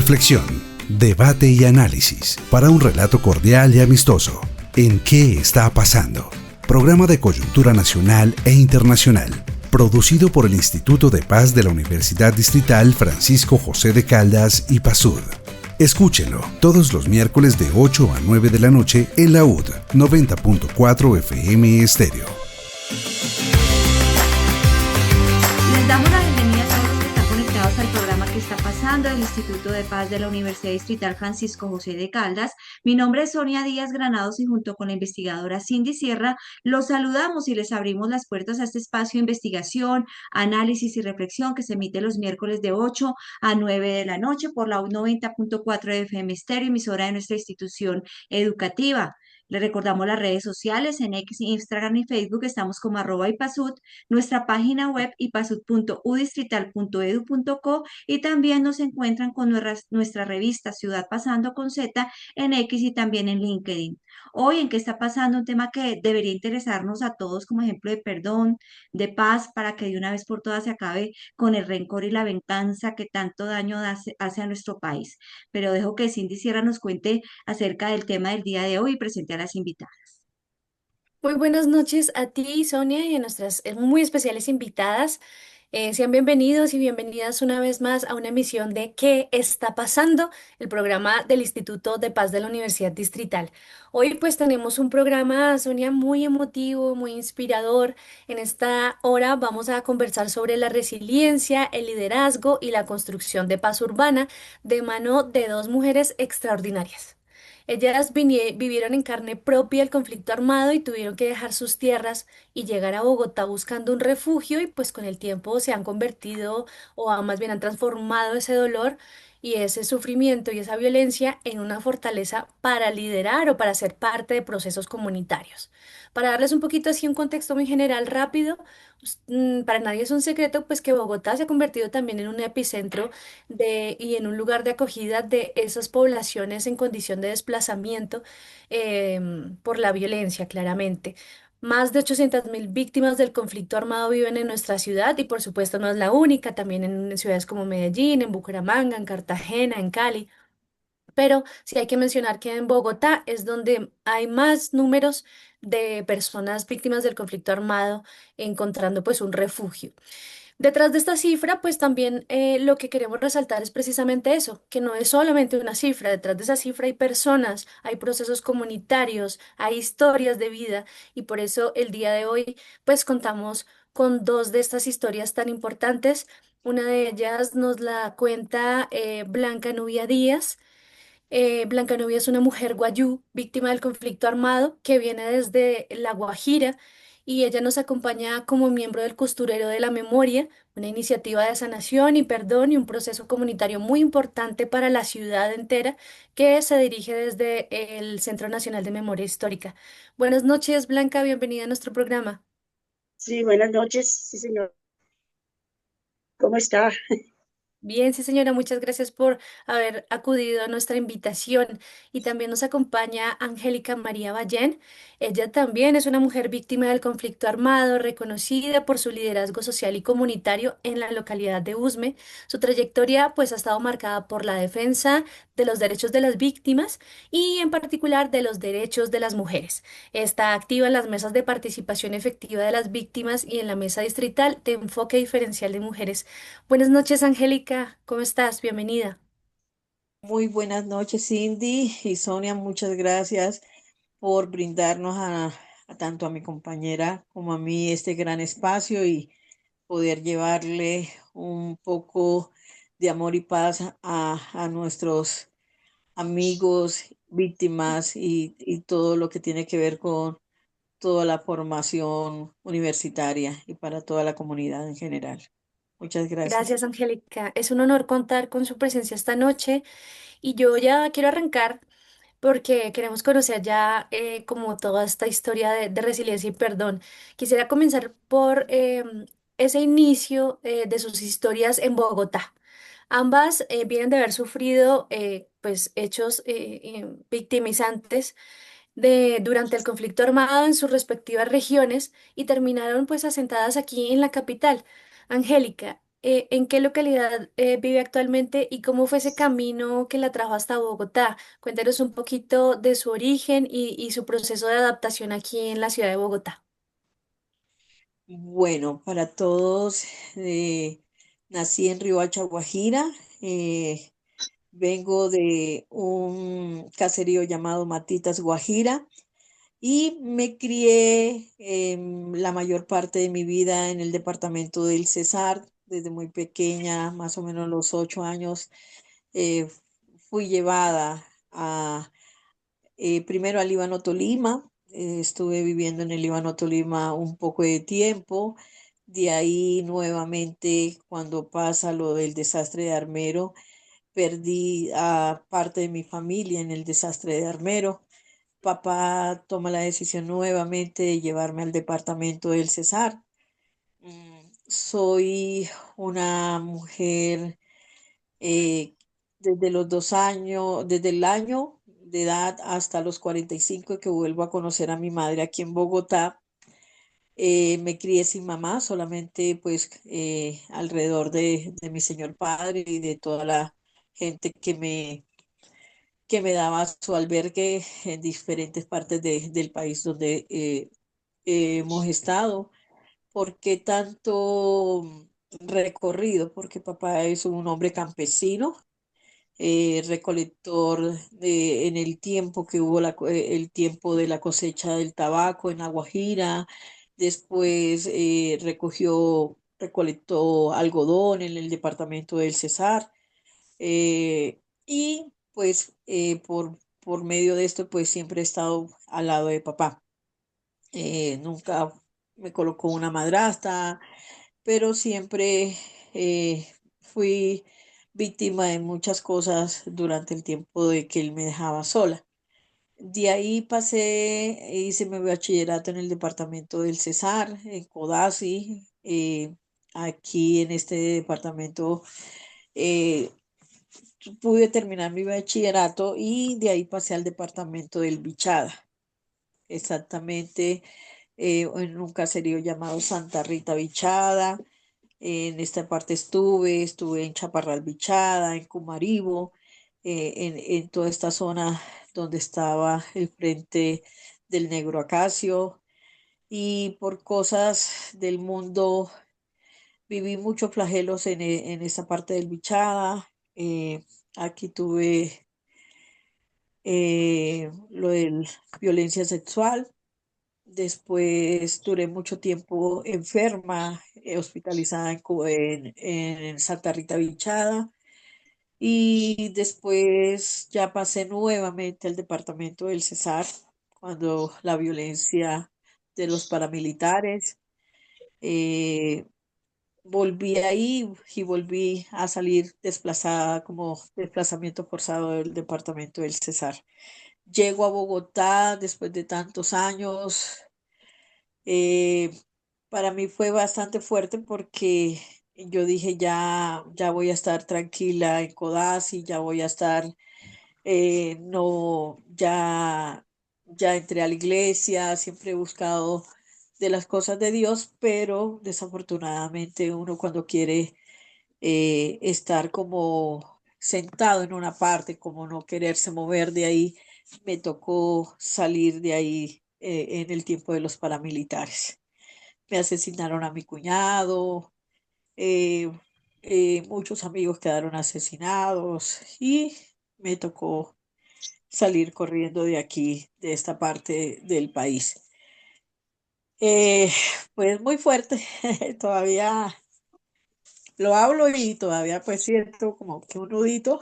Reflexión, debate y análisis para un relato cordial y amistoso. ¿En qué está pasando? Programa de coyuntura nacional e internacional, producido por el Instituto de Paz de la Universidad Distrital Francisco José de Caldas y PASUD. Escúchelo todos los miércoles de 8 a 9 de la noche en la UD 90.4 FM Estéreo. Les damos la bienvenida a todos los que están conectados al programa que está pasando del Instituto de Paz de la Universidad Distrital Francisco José de Caldas. Mi nombre es Sonia Díaz Granados y junto con la investigadora Cindy Sierra los saludamos y les abrimos las puertas a este espacio de investigación, análisis y reflexión que se emite los miércoles de 8 a 9 de la noche por la 90.4 FM Estéreo, emisora de nuestra institución educativa. Le recordamos las redes sociales en X, Instagram y Facebook, estamos como @ipasud, nuestra página web ipasud.udistrital.edu.co y también nos encuentran con nuestra revista Ciudad Pasando con Z en X y también en LinkedIn. Hoy en qué está pasando un tema que debería interesarnos a todos como ejemplo de perdón, de paz, para que de una vez por todas se acabe con el rencor y la venganza que tanto daño hace a nuestro país. Pero dejo que Cindy Sierra nos cuente acerca del tema del día de hoy y presente a las invitadas. Muy buenas noches a ti, Sonia, y a nuestras muy especiales invitadas. Sean bienvenidos y bienvenidas una vez más a una emisión de ¿Qué está pasando? El programa del Instituto de Paz de la Universidad Distrital. Hoy pues tenemos un programa, Sonia, muy emotivo, muy inspirador. En esta hora vamos a conversar sobre la resiliencia, el liderazgo y la construcción de paz urbana de mano de dos mujeres extraordinarias. Ellas vivieron en carne propia el conflicto armado y tuvieron que dejar sus tierras y llegar a Bogotá buscando un refugio y pues con el tiempo se han convertido más bien han transformado ese dolor y ese sufrimiento y esa violencia en una fortaleza para liderar o para ser parte de procesos comunitarios. Para darles un poquito así un contexto muy general rápido, para nadie es un secreto pues que Bogotá se ha convertido también en un epicentro y en un lugar de acogida de esas poblaciones en condición de desplazamiento por la violencia, claramente. Más de 800.000 víctimas del conflicto armado viven en nuestra ciudad y por supuesto no es la única, también en ciudades como Medellín, en Bucaramanga, en Cartagena, en Cali. Pero sí hay que mencionar que en Bogotá es donde hay más números de personas víctimas del conflicto armado encontrando pues un refugio. Detrás de esta cifra, pues también lo que queremos resaltar es precisamente eso, que no es solamente una cifra, detrás de esa cifra hay personas, hay procesos comunitarios, hay historias de vida y por eso el día de hoy pues contamos con dos de estas historias tan importantes. Una de ellas nos la cuenta Blanca Nubia Díaz. Blanca Nubia es una mujer guayú, víctima del conflicto armado, que viene desde La Guajira y ella nos acompaña como miembro del Costurero de la Memoria, una iniciativa de sanación y perdón y un proceso comunitario muy importante para la ciudad entera que se dirige desde el Centro Nacional de Memoria Histórica. Buenas noches, Blanca, bienvenida a nuestro programa. Sí, buenas noches, sí, señor. ¿Cómo está? Bien, sí, señora, muchas gracias por haber acudido a nuestra invitación. Y también nos acompaña Angélica María Ballén. Ella también es una mujer víctima del conflicto armado, reconocida por su liderazgo social y comunitario en la localidad de Usme. Su trayectoria, pues, ha estado marcada por la defensa de los derechos de las víctimas y, en particular, de los derechos de las mujeres. Está activa en las mesas de participación efectiva de las víctimas y en la mesa distrital de enfoque diferencial de mujeres. Buenas noches, Angélica. ¿Cómo estás? Bienvenida. Muy buenas noches, Cindy y Sonia. Muchas gracias por brindarnos tanto a mi compañera como a mí este gran espacio y poder llevarle un poco de amor y paz a nuestros amigos, víctimas y todo lo que tiene que ver con toda la formación universitaria y para toda la comunidad en general. Muchas gracias. Gracias, Angélica. Es un honor contar con su presencia esta noche y yo ya quiero arrancar porque queremos conocer ya como toda esta historia de resiliencia y perdón. Quisiera comenzar por ese inicio de sus historias en Bogotá. Ambas vienen de haber sufrido pues hechos victimizantes durante el conflicto armado en sus respectivas regiones y terminaron pues asentadas aquí en la capital. Angélica, ¿En qué localidad vive actualmente y cómo fue ese camino que la trajo hasta Bogotá? Cuéntenos un poquito de su origen y su proceso de adaptación aquí en la ciudad de Bogotá. Bueno, para todos, nací en Riohacha, Guajira. eh, Vengo de un caserío llamado Matitas, Guajira, y me crié la mayor parte de mi vida en el departamento del Cesar. Desde muy pequeña, más o menos los 8 años, eh, fui llevada primero al Líbano Tolima. Estuve viviendo en el Líbano Tolima un poco de tiempo. De ahí nuevamente, cuando pasa lo del desastre de Armero, perdí a parte de mi familia en el desastre de Armero. Papá toma la decisión nuevamente de llevarme al departamento del Cesar. Soy una mujer, eh, desde los 2 años, desde el año de edad hasta los 45, que vuelvo a conocer a mi madre aquí en Bogotá. Me crié sin mamá, solamente pues alrededor de mi señor padre y de toda la gente que me daba su albergue en diferentes partes del país donde hemos estado. ¿Por qué tanto recorrido? Porque papá es un hombre campesino, recolector en el tiempo que hubo el tiempo de la cosecha del tabaco en La Guajira. Después recolectó algodón en el departamento del Cesar. Y pues por medio de esto pues siempre he estado al lado de papá. Nunca me colocó una madrastra, pero siempre eh, fui víctima de muchas cosas durante el tiempo de que él me dejaba sola. De ahí hice mi bachillerato en el departamento del Cesar, en Codazzi. Aquí en este departamento eh, pude terminar mi bachillerato, y de ahí pasé al departamento del Bichada, exactamente, en un caserío llamado Santa Rita Bichada. En esta parte estuve en Chaparral Bichada, en Cumaribo, en toda esta zona donde estaba el frente del Negro Acacio. Y por cosas del mundo viví muchos flagelos en esa parte del Bichada. Aquí tuve lo de violencia sexual. Después duré mucho tiempo enferma, hospitalizada en Santa Rita Bichada. Y después ya pasé nuevamente al departamento del Cesar, cuando la violencia de los paramilitares. eh, Volví ahí y volví a salir desplazada como desplazamiento forzado del departamento del Cesar. Llego a Bogotá después de tantos años. eh, para mí fue bastante fuerte porque yo dije, ya voy a estar tranquila en Codazzi, ya voy a estar, no, ya entré a la iglesia, siempre he buscado de las cosas de Dios, pero desafortunadamente uno cuando quiere estar como sentado en una parte, como no quererse mover de ahí, me tocó salir de ahí en el tiempo de los paramilitares. Me asesinaron a mi cuñado. eh, Muchos amigos quedaron asesinados y me tocó salir corriendo de aquí, de esta parte del país. Eh, pues muy fuerte, todavía lo hablo y todavía pues siento como que un nudito.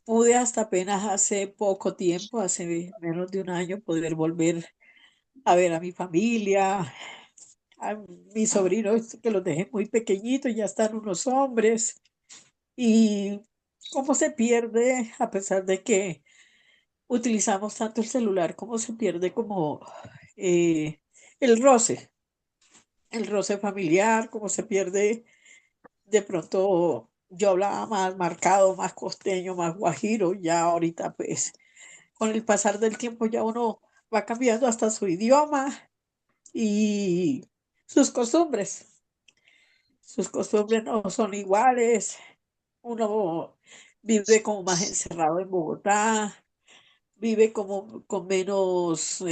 Pude hasta apenas hace poco tiempo, hace menos de un año, poder volver a ver a mi familia, a mis sobrinos que los dejé muy pequeñitos, ya están unos hombres. Y cómo se pierde, a pesar de que utilizamos tanto el celular, cómo se pierde como eh, el el roce familiar, cómo se pierde. De pronto yo hablaba más marcado, más costeño, más guajiro. Ya ahorita pues con el pasar del tiempo ya uno va cambiando hasta su idioma y sus costumbres. sus costumbres no son iguales, uno vive como más encerrado en Bogotá, vive como con menos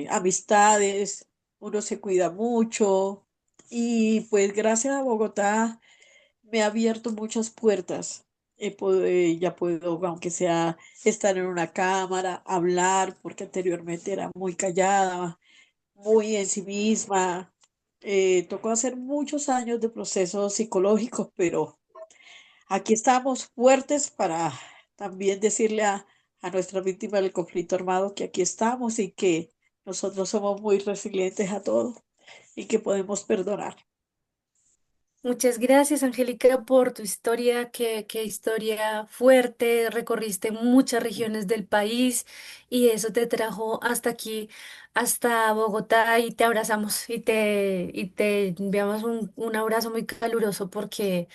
amistades, uno se cuida mucho y pues gracias a Bogotá me ha abierto muchas puertas. Ya puedo, aunque sea estar en una cámara, hablar, porque anteriormente era muy callada, muy en sí misma. Tocó hacer muchos años de procesos psicológicos, pero aquí estamos fuertes para también decirle a nuestra víctima del conflicto armado que aquí estamos y que nosotros somos muy resilientes a todo y que podemos perdonar. Muchas gracias, Angélica, por tu historia. Qué historia fuerte. Recorriste muchas regiones del país y eso te trajo hasta aquí, hasta Bogotá y te abrazamos y te enviamos un abrazo muy caluroso porque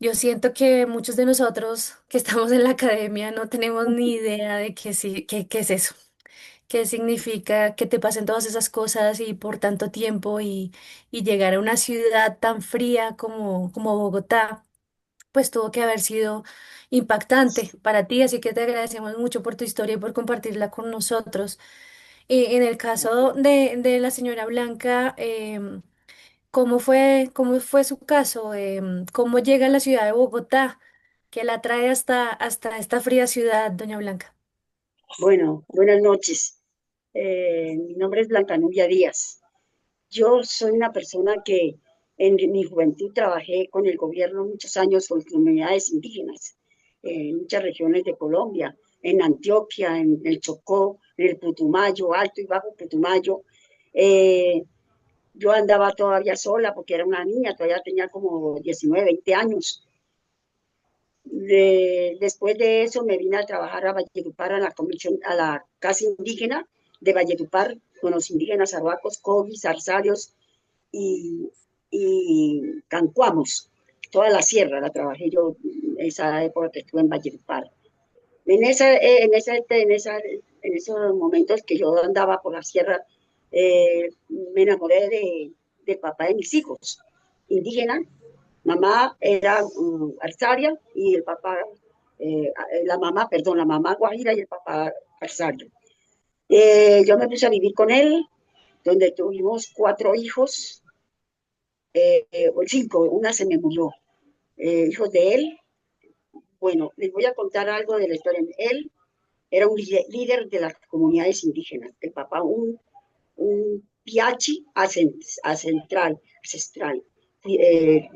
yo siento que muchos de nosotros que estamos en la academia no tenemos ni idea de qué es eso. ¿Qué significa que te pasen todas esas cosas y por tanto tiempo y llegar a una ciudad tan fría como Bogotá? Pues tuvo que haber sido impactante para ti, así que te agradecemos mucho por tu historia y por compartirla con nosotros. En el caso de la señora Blanca, ¿cómo fue su caso? ¿Cómo llega a la ciudad de Bogotá? ¿Qué la trae hasta esta fría ciudad, doña Blanca? Bueno, buenas noches. Mi nombre es Blanca Nubia Díaz. Yo soy una persona que en mi juventud trabajé con el gobierno muchos años con comunidades indígenas en muchas regiones de Colombia, en Antioquia, en el Chocó, en el Putumayo, Alto y Bajo Putumayo. Eh, yo andaba todavía sola porque era una niña, todavía tenía como 19, 20 años. Después de eso me vine a trabajar a Valledupar, a la comisión, a la casa indígena de Valledupar, con los indígenas arhuacos, cogis, zarzarios y cancuamos. Toda la sierra la trabajé yo esa época que estuve en Valledupar. En esos momentos que yo andaba por la sierra, me enamoré del papá de mis hijos, indígena. Mamá era alzaria y el papá, la mamá guajira y el papá alzario. Yo me puse a vivir con él, donde tuvimos 4 hijos, o 5, una se me murió, hijos de él. Bueno, les voy a contar algo de la historia. Él era un líder de las comunidades indígenas, el papá un piachi ancestral. Eh,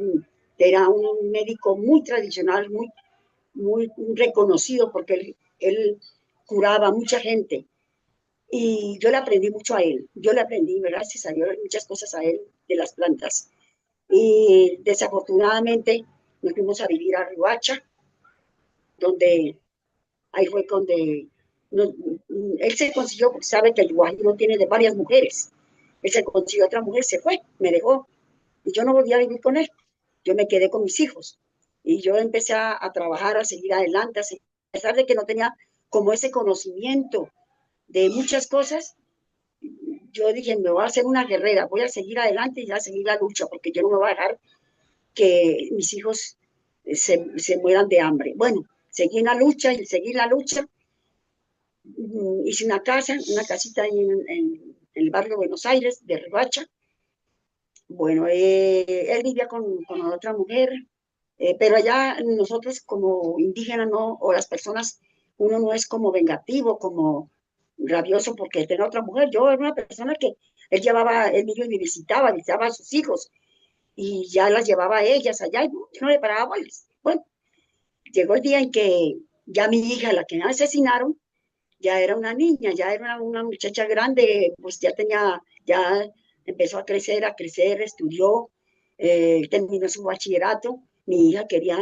Era un médico muy tradicional, muy reconocido porque él curaba a mucha gente. Y yo le aprendí mucho a él. Yo le aprendí, gracias a Dios, muchas cosas a él de las plantas. Y desafortunadamente nos fuimos a vivir a Riohacha, donde ahí fue donde no, él se consiguió, porque sabe que el guajiro tiene de varias mujeres. Él se consiguió otra mujer, se fue, me dejó. Y yo no volví a vivir con él. Yo me quedé con mis hijos. Y yo empecé a trabajar, a seguir adelante, a pesar de que no tenía como ese conocimiento de muchas cosas. Yo dije, me voy a hacer una guerrera, voy a seguir adelante y a seguir la lucha, porque yo no me voy a dejar que mis hijos se mueran de hambre. Bueno, seguí en la lucha y seguí la lucha. Hice una casita ahí en el barrio de Buenos Aires, de Riohacha. Bueno, él vivía con otra mujer, pero allá nosotros como indígenas no, o las personas, uno no es como vengativo, como rabioso porque tenía otra mujer. Yo era una persona que él mismo me visitaba a sus hijos y ya las llevaba a ellas allá y yo no le paraba bolas. Bueno, llegó el día en que ya mi hija, la que me asesinaron, ya era una niña, ya era una muchacha grande, pues ya empezó a crecer, estudió, terminó su bachillerato. Mi hija quería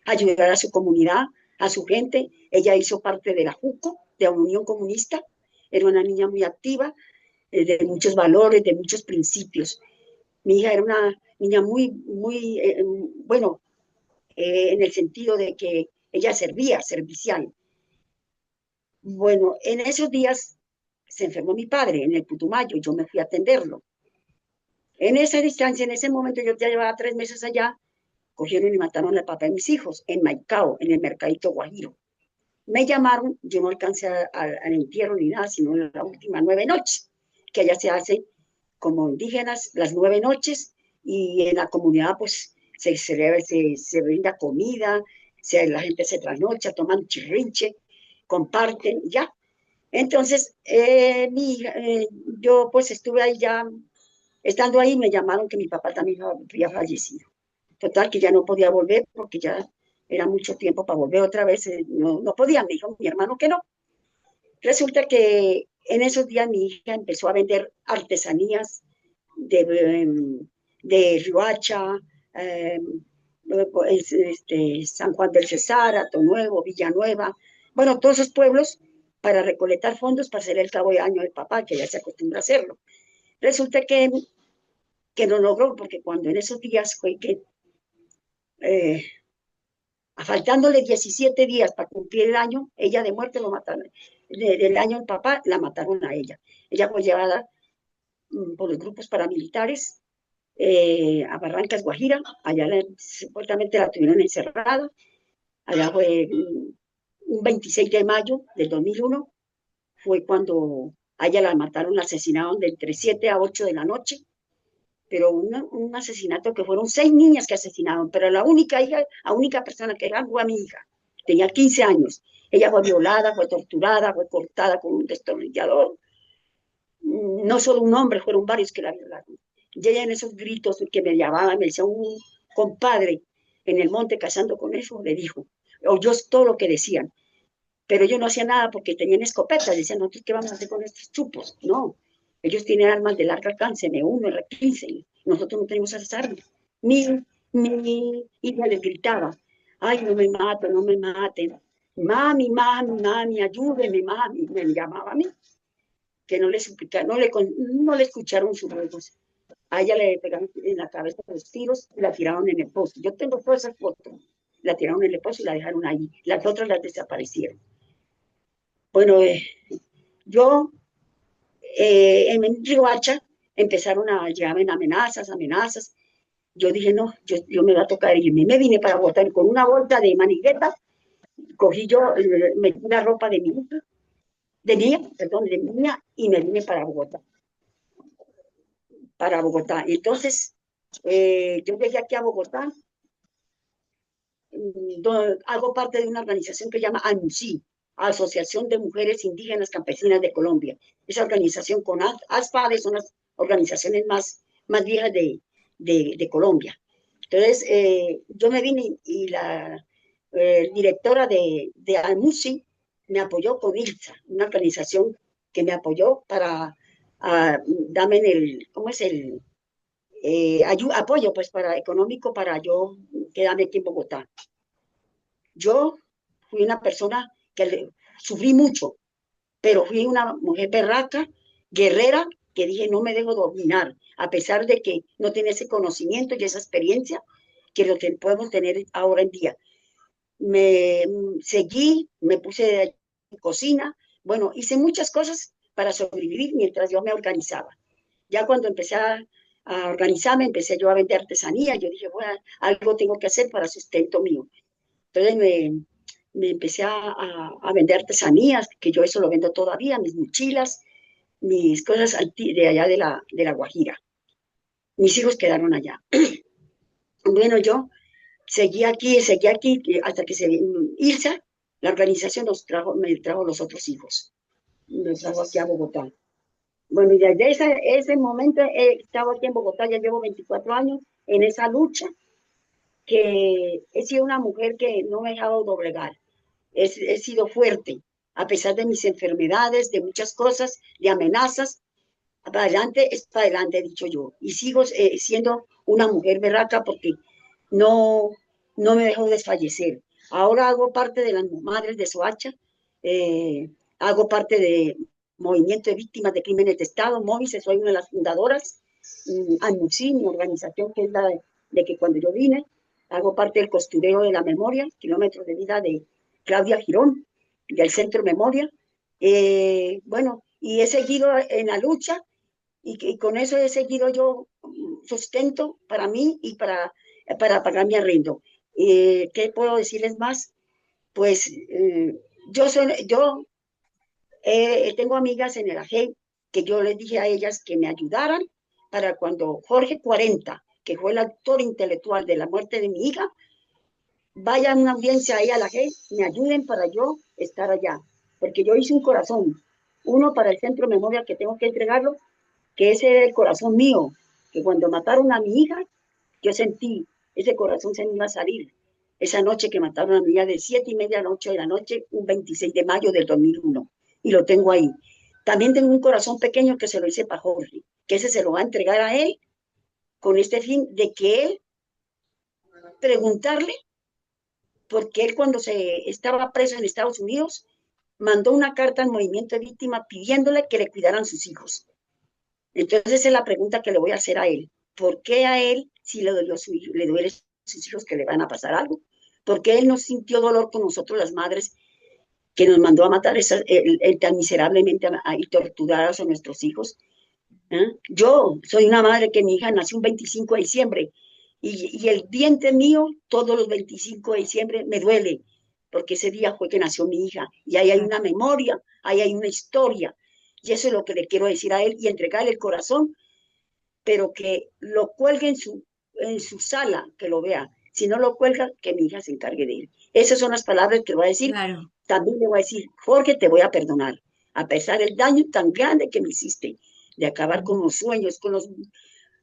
ayudar a su comunidad, a su gente. Ella hizo parte de la JUCO, de la Unión Comunista. Era una niña muy activa, de muchos valores, de muchos principios. Mi hija era una niña bueno, en el sentido de que ella servicial. Bueno, en esos días se enfermó mi padre en el Putumayo, yo me fui a atenderlo. En esa distancia, en ese momento, yo ya llevaba 3 meses allá, cogieron y mataron al papá de mis hijos en Maicao, en el mercadito Guajiro. Me llamaron, yo no alcancé al entierro ni nada, sino en la última 9 noches, que allá se hace como indígenas las 9 noches, y en la comunidad pues se brinda comida, la gente se trasnocha, toman chirrinche, comparten, ya. Entonces, yo pues estuve ahí ya, estando ahí me llamaron que mi papá también había fallecido. Total, que ya no podía volver porque ya era mucho tiempo para volver otra vez, no podía, me dijo mi hermano que no. Resulta que en esos días mi hija empezó a vender artesanías de Riohacha, San Juan del Cesar, Atonuevo, Villanueva, bueno, todos esos pueblos para recolectar fondos para hacer el cabo de año del papá, que ya se acostumbra a hacerlo. Resulta que lo logró, porque cuando en esos días fue que, faltándole 17 días para cumplir el año, ella de muerte lo mataron, del año del papá la mataron a ella. Ella fue llevada por los grupos paramilitares a Barrancas, Guajira, allá supuestamente la tuvieron encerrada, allá fue un 26 de mayo del 2001, fue cuando a ella la mataron, la asesinaron de entre 7 a 8 de la noche, pero un asesinato que fueron 6 niñas que asesinaron, pero la única persona que era fue a mi hija, tenía 15 años, ella fue violada, fue torturada, fue cortada con un destornillador, no solo un hombre, fueron varios que la violaron. Y ella en esos gritos que me llamaban, me decía un compadre en el monte cazando con eso, le dijo, oyó todo lo que decían, pero yo no hacía nada porque tenían escopetas, decían, nosotros qué vamos a hacer con estos chupos, no, ellos tienen armas de largo alcance, M1, R15, nosotros no tenemos esas armas. Mi hija les gritaba, ay, no me maten, no me maten, mami, mami, mami, ayúdeme, mami, me llamaba a mí, que no le suplicaron, no le escucharon sus ruegos. A ella le pegaron en la cabeza los tiros y la tiraron en el pozo. Yo tengo todas esas fotos. La tiraron en el pozo y la dejaron ahí. Las otras las desaparecieron. Bueno, yo en Riohacha empezaron a llegarme amenazas. Yo dije, no, yo me va a tocar irme. Me vine para Bogotá con una bolsa de manigueta. Cogí yo, metí la ropa de mi niña, y me vine para Bogotá. Entonces, yo llegué aquí a Bogotá, hago parte de una organización que se llama ANUCI, Asociación de Mujeres Indígenas Campesinas de Colombia. Esa organización con ASPADE son las organizaciones más viejas de Colombia. Entonces, yo me vine y la directora de ANUCI me apoyó con ILSA, una organización que me apoyó para darme apoyo pues económico para yo quedarme aquí en Bogotá. Yo fui una persona que sufrí mucho, pero fui una mujer berraca, guerrera, que dije no me dejo dominar, a pesar de que no tenía ese conocimiento y esa experiencia que lo que podemos tener ahora en día. Me puse en cocina, bueno, hice muchas cosas para sobrevivir mientras yo me organizaba. Ya cuando empecé a organizarme, empecé yo a vender artesanía, yo dije, bueno, algo tengo que hacer para sustento mío. Entonces me empecé a vender artesanías, que yo eso lo vendo todavía, mis mochilas, mis cosas de allá de la Guajira. Mis hijos quedaron allá. Bueno, yo seguí aquí, hasta que ILSA, la organización me trajo los otros hijos. Los trajo aquí a Bogotá. Bueno, y desde ese momento he estado aquí en Bogotá, ya llevo 24 años en esa lucha, que he sido una mujer que no me he dejado doblegar. He sido fuerte, a pesar de mis enfermedades, de muchas cosas, de amenazas. Para adelante es para adelante, he dicho yo. Y sigo siendo una mujer berraca porque no me dejo desfallecer. Ahora hago parte de las Madres de Soacha, hago parte de Movimiento de Víctimas de Crímenes de Estado, MOVICE, soy una de las fundadoras, ANUCI, mi organización, que es la de que cuando yo vine, hago parte del costureo de la memoria, kilómetros de vida de Claudia Girón, del Centro Memoria. Bueno, y he seguido en la lucha, y con eso he seguido yo sustento para mí y para pagar mi arriendo. ¿Qué puedo decirles más? Pues yo tengo amigas en el AGE que yo les dije a ellas que me ayudaran para cuando Jorge 40, que fue el autor intelectual de la muerte de mi hija, vaya a una audiencia ahí a la AGE, me ayuden para yo estar allá. Porque yo hice un corazón, uno para el centro de memoria que tengo que entregarlo, que ese era el corazón mío, que cuando mataron a mi hija, yo sentí, ese corazón se me iba a salir. Esa noche que mataron a mi hija de 7:30 a las 8 de la noche, un 26 de mayo del 2001, y lo tengo ahí. También tengo un corazón pequeño que se lo hice para Jorge, que ese se lo va a entregar a él con este fin de que él preguntarle, porque él cuando se estaba preso en Estados Unidos, mandó una carta al movimiento de víctimas pidiéndole que le cuidaran sus hijos. Entonces esa es la pregunta que le voy a hacer a él. ¿Por qué a él si le dolió su hijo, le duele a sus hijos que le van a pasar algo? ¿Por qué él no sintió dolor con nosotros las madres que nos mandó a matar tan miserablemente y torturadas a nuestros hijos? ¿Eh? Yo soy una madre que mi hija nació un 25 de diciembre y el diente mío todos los 25 de diciembre me duele porque ese día fue que nació mi hija y ahí hay una memoria, ahí hay una historia y eso es lo que le quiero decir a él y entregarle el corazón, pero que lo cuelgue en su sala, que lo vea. Si no lo cuelga, que mi hija se encargue de él. Esas son las palabras que voy a decir. Claro. También le voy a decir, Jorge, te voy a perdonar, a pesar del daño tan grande que me hiciste, de acabar con los sueños,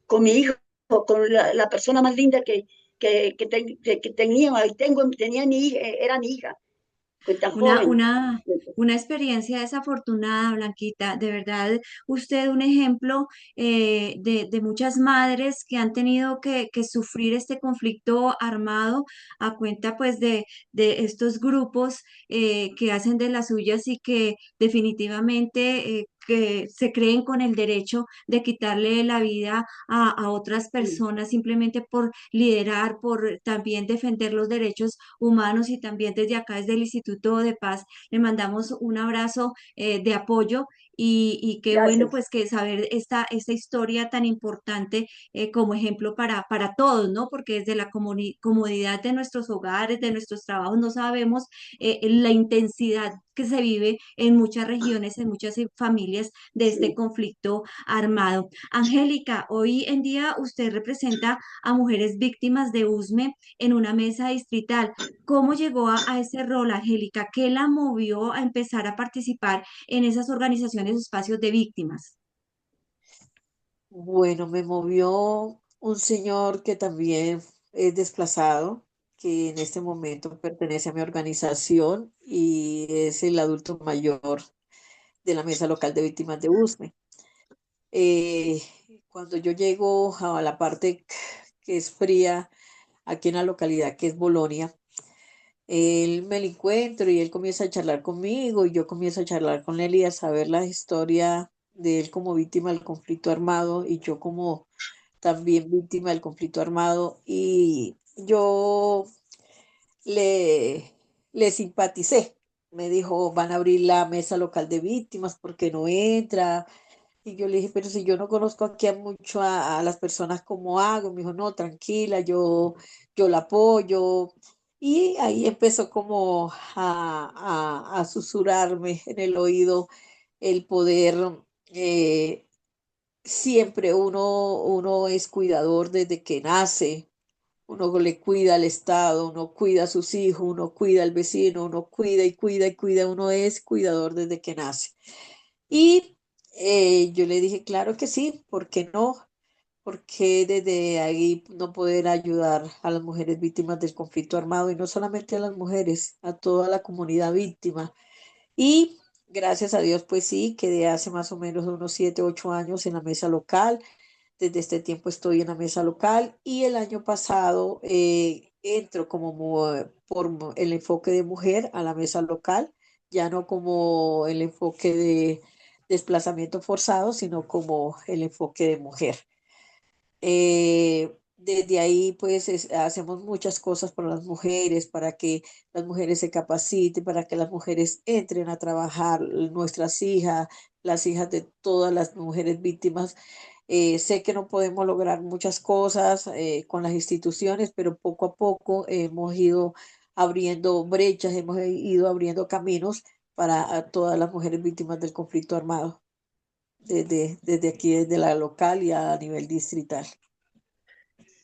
con mi hijo, con la persona más linda que tenía mi hija, era mi hija, fue tan Una, joven. una, una experiencia desafortunada, Blanquita. De verdad, usted un ejemplo de muchas madres que han tenido que sufrir este conflicto armado a cuenta pues de estos grupos que hacen de las suyas y que definitivamente que se creen con el derecho de quitarle la vida a otras Sí, personas simplemente por liderar, por también defender los derechos humanos y también desde acá, desde el Instituto de Paz, le mandamos un abrazo de apoyo y qué bueno gracias. pues que saber esta historia tan importante como ejemplo para todos, ¿no? Porque desde la comodidad de nuestros hogares, de nuestros trabajos, no sabemos la intensidad que se vive en muchas regiones, en muchas familias de este Sí. conflicto armado. Angélica, hoy en día usted representa a mujeres víctimas de USME en una mesa distrital. ¿Cómo llegó a ese rol, Angélica? ¿Qué la movió a empezar a participar en esas organizaciones o espacios de víctimas? Bueno, me movió un señor que también es desplazado, que en este momento pertenece a mi organización y es el adulto mayor de la Mesa Local de Víctimas de USME. Eh, Cuando yo llego a la parte que es fría, aquí en la localidad que es Bolonia, él me lo encuentro y él comienza a charlar conmigo y yo comienzo a charlar con él y a saber la historia de él como víctima del conflicto armado y yo como también víctima del conflicto armado y yo le, le simpaticé. Me dijo, van a abrir la mesa local de víctimas, ¿por qué no entra? Y yo le dije, pero si yo no conozco aquí a mucho a las personas, ¿cómo hago? Me dijo, no, tranquila, yo la apoyo. Y ahí empezó como a susurrarme en el oído el poder, eh, siempre uno es cuidador desde que nace, uno le cuida al Estado, uno cuida a sus hijos, uno cuida al vecino, uno cuida y cuida y cuida, uno es cuidador desde que nace. Y yo le dije, claro que sí, ¿por qué no? Porque desde ahí no poder ayudar a las mujeres víctimas del conflicto armado y no solamente a las mujeres, a toda la comunidad víctima. Y gracias a Dios, pues sí, quedé hace más o menos unos 7, 8 años en la mesa local. Desde este tiempo estoy en la mesa local y el año pasado entro como el enfoque de mujer a la mesa local, ya no como el enfoque de desplazamiento forzado, sino como el enfoque de mujer. Desde ahí, pues, hacemos muchas cosas para las mujeres, para que las mujeres se capaciten, para que las mujeres entren a trabajar, nuestras hijas, las hijas de todas las mujeres víctimas. Sé que no podemos lograr muchas cosas con las instituciones, pero poco a poco hemos ido abriendo brechas, hemos ido abriendo caminos para todas las mujeres víctimas del conflicto armado, desde aquí, desde la local y a nivel distrital.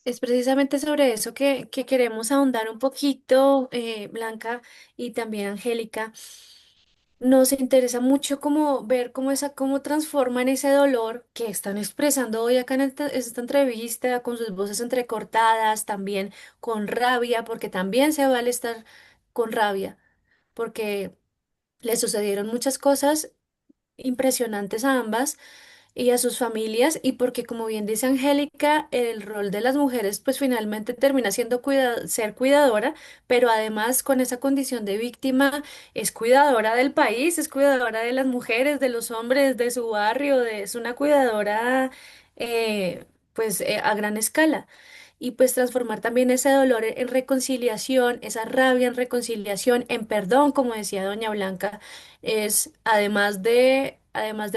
Es precisamente sobre eso que queremos ahondar un poquito, Blanca y también Angélica. Nos interesa mucho como ver cómo transforman ese dolor que están expresando hoy acá en esta entrevista, con sus voces entrecortadas, también con rabia, porque también se vale estar con rabia, porque le sucedieron muchas cosas impresionantes a ambas y a sus familias, y porque como bien dice Angélica, el rol de las mujeres pues finalmente termina siendo ser cuidadora, pero además con esa condición de víctima es cuidadora del país, es cuidadora de las mujeres, de los hombres, de su barrio, es una cuidadora a gran escala. Y pues transformar también ese dolor en reconciliación, esa rabia en reconciliación, en perdón, como decía doña Blanca, es además de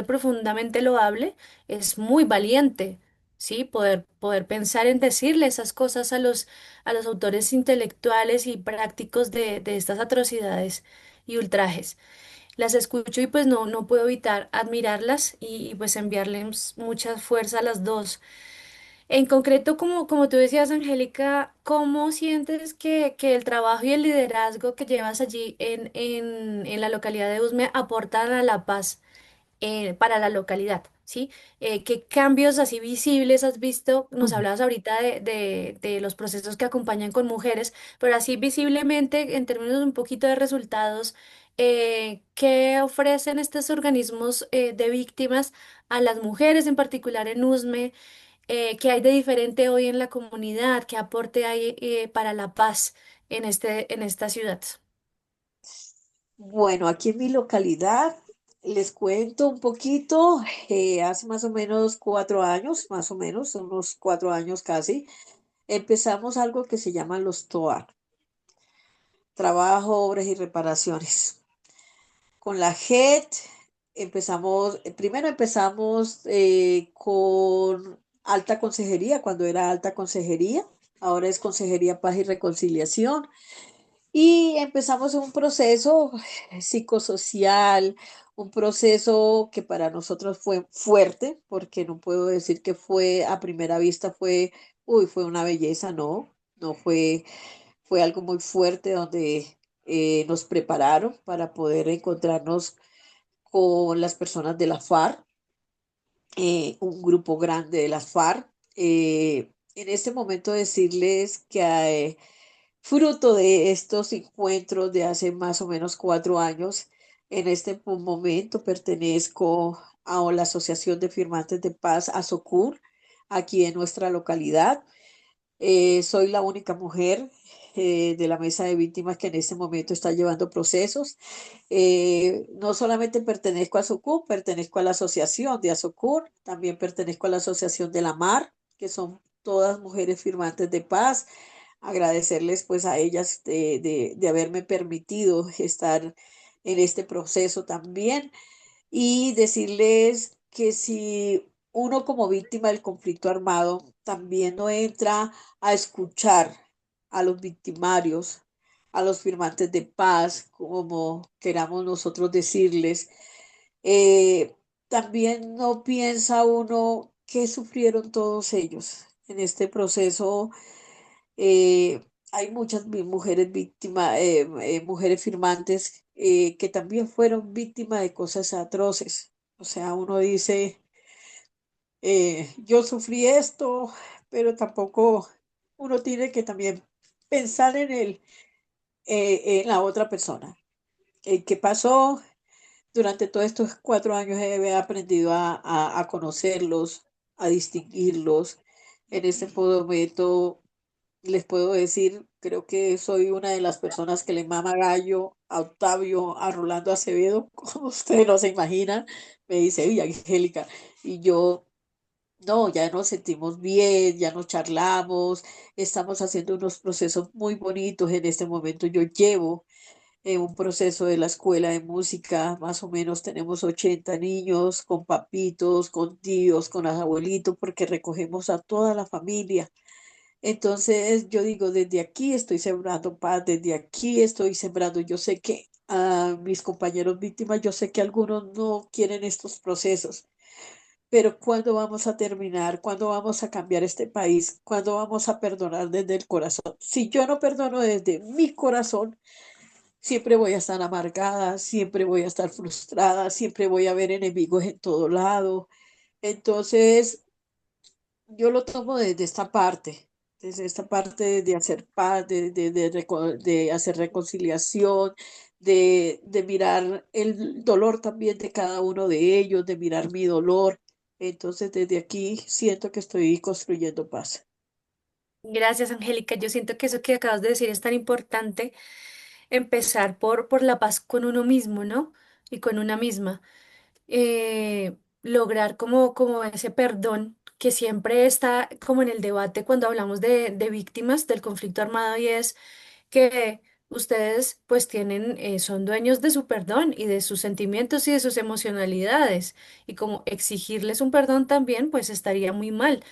profundamente loable, es muy valiente, ¿sí? Poder pensar en decirle esas cosas a los autores intelectuales y prácticos de estas atrocidades y ultrajes. Las escucho y pues no puedo evitar admirarlas y pues enviarles mucha fuerza a las dos. En concreto, como tú decías, Angélica, ¿cómo sientes que el trabajo y el liderazgo que llevas allí en la localidad de Usme aportan a la paz para la localidad? ¿Sí? ¿Qué cambios así visibles has visto? Nos hablabas ahorita de los procesos que acompañan con mujeres, pero así visiblemente, en términos de un poquito de resultados, ¿qué ofrecen estos organismos de víctimas a las mujeres, en particular en Usme? ¿Qué hay de diferente hoy en la comunidad? ¿Qué aporte hay para la paz en esta ciudad? Bueno, aquí en mi localidad les cuento un poquito. Hace más o menos 4 años, más o menos, unos 4 años casi, empezamos algo que se llama los TOA, Trabajo, Obras y Reparaciones. Con la JET primero empezamos con alta consejería, cuando era alta consejería, ahora es Consejería Paz y Reconciliación. Y empezamos un proceso psicosocial, un proceso que para nosotros fue fuerte, porque no puedo decir que fue a primera vista fue una belleza, no, no fue, fue algo muy fuerte donde nos prepararon para poder encontrarnos con las personas de la FARC, un grupo grande de las FARC. En este momento decirles que fruto de estos encuentros de hace más o menos 4 años, en este momento pertenezco a la Asociación de Firmantes de Paz, ASOCUR, aquí en nuestra localidad. Soy la única mujer de la mesa de víctimas que en este momento está llevando procesos. No solamente pertenezco a ASOCUR, pertenezco a la asociación de ASOCUR, también pertenezco a la asociación de la MAR, que son todas mujeres firmantes de paz. Agradecerles pues a ellas de haberme permitido estar en este proceso también y decirles que si uno como víctima del conflicto armado también no entra a escuchar a los victimarios, a los firmantes de paz, como queramos nosotros decirles, eh, también no piensa uno qué sufrieron todos ellos en este proceso. Hay muchas mujeres víctimas, mujeres firmantes que también fueron víctimas de cosas atroces. O sea, uno dice, yo sufrí esto, pero tampoco uno tiene que también pensar en la otra persona. ¿Qué pasó? Durante todos estos 4 años he aprendido a conocerlos, a distinguirlos. En este momento les puedo decir, creo que soy una de las personas que le mama gallo a Octavio, a Rolando Acevedo, como ustedes no se imaginan. Me dice, uy, Angélica, y yo, no, ya nos sentimos bien, ya nos charlamos, estamos haciendo unos procesos muy bonitos en este momento. Yo llevo un proceso de la escuela de música, más o menos tenemos 80 niños con papitos, con tíos, con abuelitos, porque recogemos a toda la familia. Entonces yo digo, desde aquí estoy sembrando paz, desde aquí estoy sembrando. Yo sé que a mis compañeros víctimas, yo sé que algunos no quieren estos procesos, pero ¿cuándo vamos a terminar? ¿Cuándo vamos a cambiar este país? ¿Cuándo vamos a perdonar desde el corazón? Si yo no perdono desde mi corazón, siempre voy a estar amargada, siempre voy a estar frustrada, siempre voy a ver enemigos en todo lado. Entonces, yo lo tomo desde esta parte de hacer paz, de hacer reconciliación, de mirar el dolor también de cada uno de ellos, de mirar mi dolor. Entonces, desde aquí siento que estoy construyendo paz. Gracias, Angélica. Yo siento que eso que acabas de decir es tan importante, empezar por la paz con uno mismo, ¿no? Y con una misma. Lograr como ese perdón que siempre está como en el debate cuando hablamos de víctimas del conflicto armado, y es que ustedes pues tienen, son dueños de su perdón y de sus sentimientos y de sus emocionalidades, y como exigirles un perdón también pues estaría muy mal.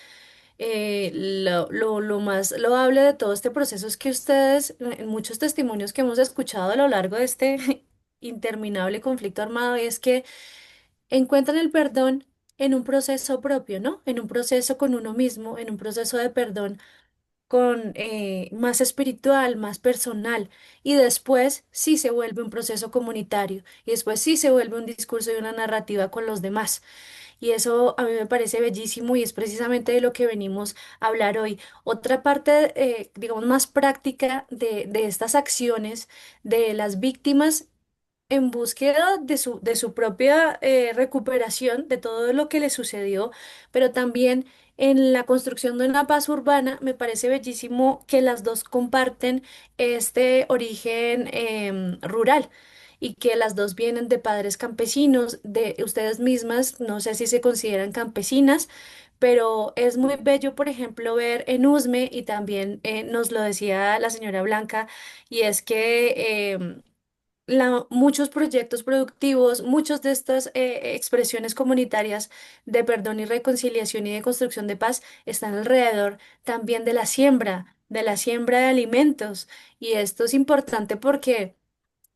Lo más loable de todo este proceso es que ustedes, en muchos testimonios que hemos escuchado a lo largo de este interminable conflicto armado, es que encuentran el perdón en un proceso propio, ¿no? En un proceso con uno mismo, en un proceso de perdón con más espiritual, más personal, y después sí se vuelve un proceso comunitario, y después sí se vuelve un discurso y una narrativa con los demás. Y eso a mí me parece bellísimo y es precisamente de lo que venimos a hablar hoy. Otra parte, digamos, más práctica de estas acciones de las víctimas en búsqueda de su propia recuperación de todo lo que le sucedió, pero también en la construcción de una paz urbana. Me parece bellísimo que las dos comparten este origen rural, y que las dos vienen de padres campesinos, de ustedes mismas, no sé si se consideran campesinas. Pero es muy bello, por ejemplo, ver en Usme, y también nos lo decía la señora Blanca, y es que muchos proyectos productivos, muchas de estas expresiones comunitarias de perdón y reconciliación y de construcción de paz están alrededor también de la siembra de alimentos. Y esto es importante porque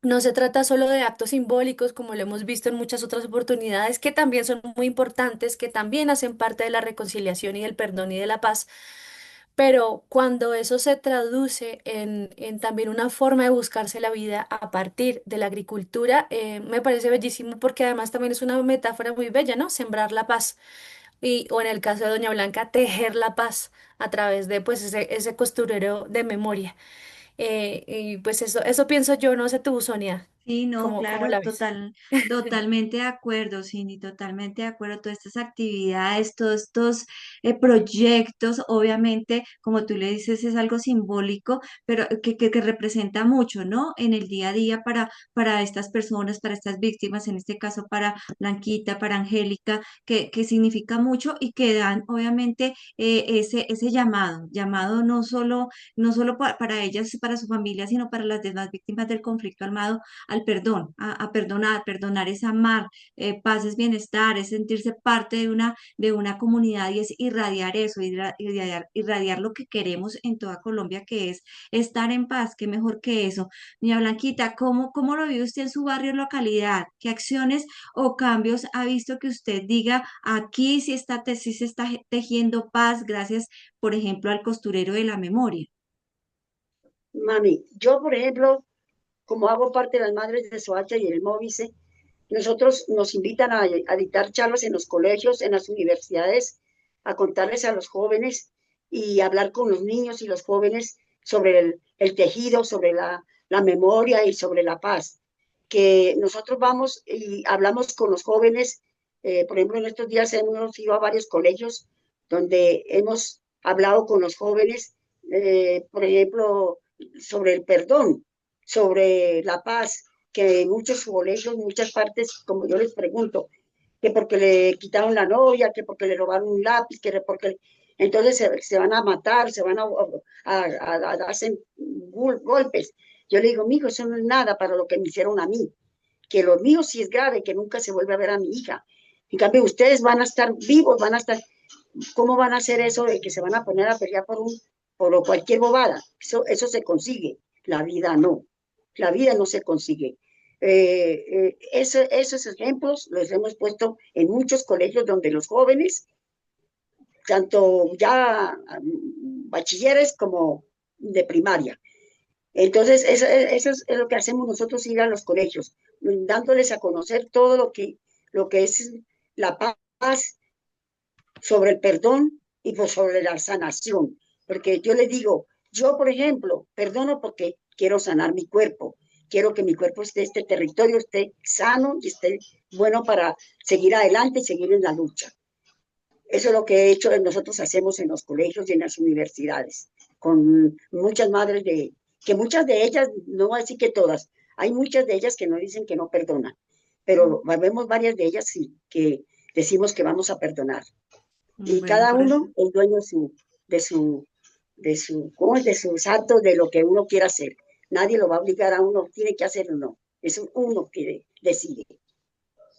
no se trata solo de actos simbólicos, como lo hemos visto en muchas otras oportunidades, que también son muy importantes, que también hacen parte de la reconciliación y del perdón y de la paz. Pero cuando eso se traduce en también una forma de buscarse la vida a partir de la agricultura, me parece bellísimo, porque además también es una metáfora muy bella, ¿no? Sembrar la paz. Y, o en el caso de Doña Blanca, tejer la paz a través de pues ese costurero de memoria. Y pues eso pienso yo, no sé tú, Sonia, Sí, no, cómo claro, la ves? totalmente de acuerdo, Cindy, totalmente de acuerdo. Todas estas actividades, todos estos proyectos, obviamente, como tú le dices, es algo simbólico, pero que representa mucho, ¿no? En el día a día para estas personas, para estas víctimas, en este caso para Blanquita, para Angélica, que significa mucho y que dan, obviamente, ese llamado no solo para ellas, para su familia, sino para las demás víctimas del conflicto armado al perdón, a perdonar. Perdonar es amar, paz es bienestar, es sentirse parte de una comunidad, y es irradiar eso, irradiar lo que queremos en toda Colombia, que es estar en paz. Qué mejor que eso. Doña Blanquita, ¿cómo lo vive usted en su barrio, localidad? ¿Qué acciones o cambios ha visto que usted diga, aquí sí se está tejiendo paz gracias, por ejemplo, al costurero de la memoria? Mami, yo, por ejemplo, como hago parte de las madres de Soacha y el Móvice, nosotros nos invitan a dictar charlas en los colegios, en las universidades, a contarles a los jóvenes y hablar con los niños y los jóvenes sobre el tejido, sobre la memoria y sobre la paz. Que nosotros vamos y hablamos con los jóvenes, por ejemplo, en estos días hemos ido a varios colegios donde hemos hablado con los jóvenes, por ejemplo, sobre el perdón, sobre la paz, que en muchos colegios, en muchas partes, como yo les pregunto, que porque le quitaron la novia, que porque le robaron un lápiz, que porque... Entonces se van a matar, se van a darse golpes. Yo le digo, mijo, eso no es nada para lo que me hicieron a mí, que lo mío sí es grave, que nunca se vuelve a ver a mi hija. En cambio, ustedes van a estar vivos, van a estar, ¿cómo van a hacer eso de que se van a poner a pelear por cualquier bobada? Eso se consigue, la vida no, la vida no se consigue. Esos ejemplos los hemos puesto en muchos colegios donde los jóvenes, tanto ya bachilleres como de primaria, entonces, eso es lo que hacemos nosotros, ir a los colegios, dándoles a conocer todo lo que es la paz, sobre el perdón y pues sobre la sanación. Porque yo les digo, yo, por ejemplo, perdono porque quiero sanar mi cuerpo. Quiero que mi cuerpo esté, este territorio esté sano y esté bueno para seguir adelante y seguir en la lucha. Eso es lo que he hecho, nosotros hacemos en los colegios y en las universidades, con muchas madres que muchas de ellas, no voy a decir que todas, hay muchas de ellas que no dicen que no perdonan, pero vemos varias de ellas sí, que decimos que vamos a perdonar. Y Bueno, cada por eso. uno es dueño de su, ¿cómo es? De sus actos, de lo que uno quiera hacer. Nadie lo va a obligar a uno, tiene que hacerlo, no. Eso uno que decide.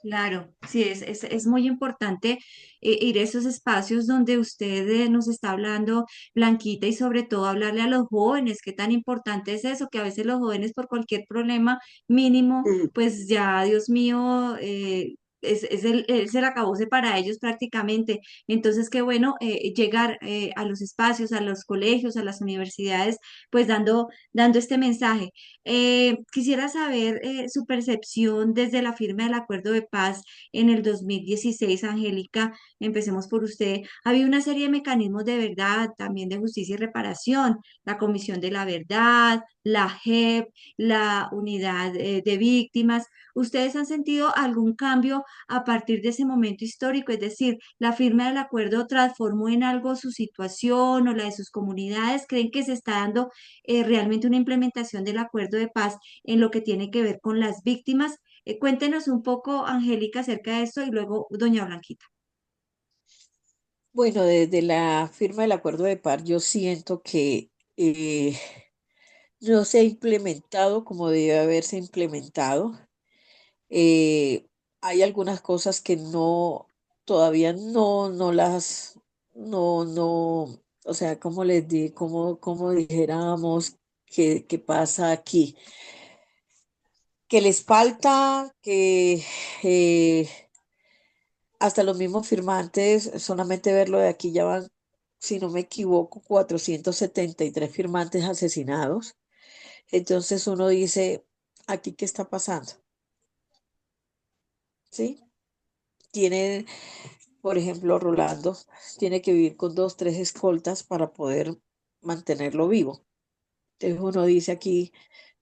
Claro, sí, es muy importante ir a esos espacios donde usted nos está hablando, Blanquita, y sobre todo hablarle a los jóvenes, qué tan importante es eso, que a veces los jóvenes por cualquier problema mínimo, pues ya, Dios mío, es el acabose para ellos prácticamente. Entonces, qué bueno llegar a los espacios, a los colegios, a las universidades, pues dando este mensaje. Quisiera saber su percepción desde la firma del acuerdo de paz en el 2016, Angélica. Empecemos por usted. Había una serie de mecanismos de verdad, también de justicia y reparación, la Comisión de la Verdad, la JEP, la Unidad de Víctimas. ¿Ustedes han sentido algún cambio a partir de ese momento histórico? Es decir, ¿la firma del acuerdo transformó en algo su situación o la de sus comunidades? ¿Creen que se está dando realmente una implementación del acuerdo de paz en lo que tiene que ver con las víctimas? Cuéntenos un poco, Angélica, acerca de esto y luego doña Blanquita. Bueno, desde la firma del acuerdo de paz, yo siento que no se ha implementado como debe haberse implementado. Eh, Hay algunas cosas que todavía no las, o sea, como dijéramos que pasa aquí, que les falta, que eh, hasta los mismos firmantes, solamente verlo de aquí ya van, si no me equivoco, 473 firmantes asesinados. Entonces uno dice, ¿aquí qué está pasando? ¿Sí? Tiene, por ejemplo, Rolando, tiene que vivir con dos, tres escoltas para poder mantenerlo vivo. Entonces uno dice aquí,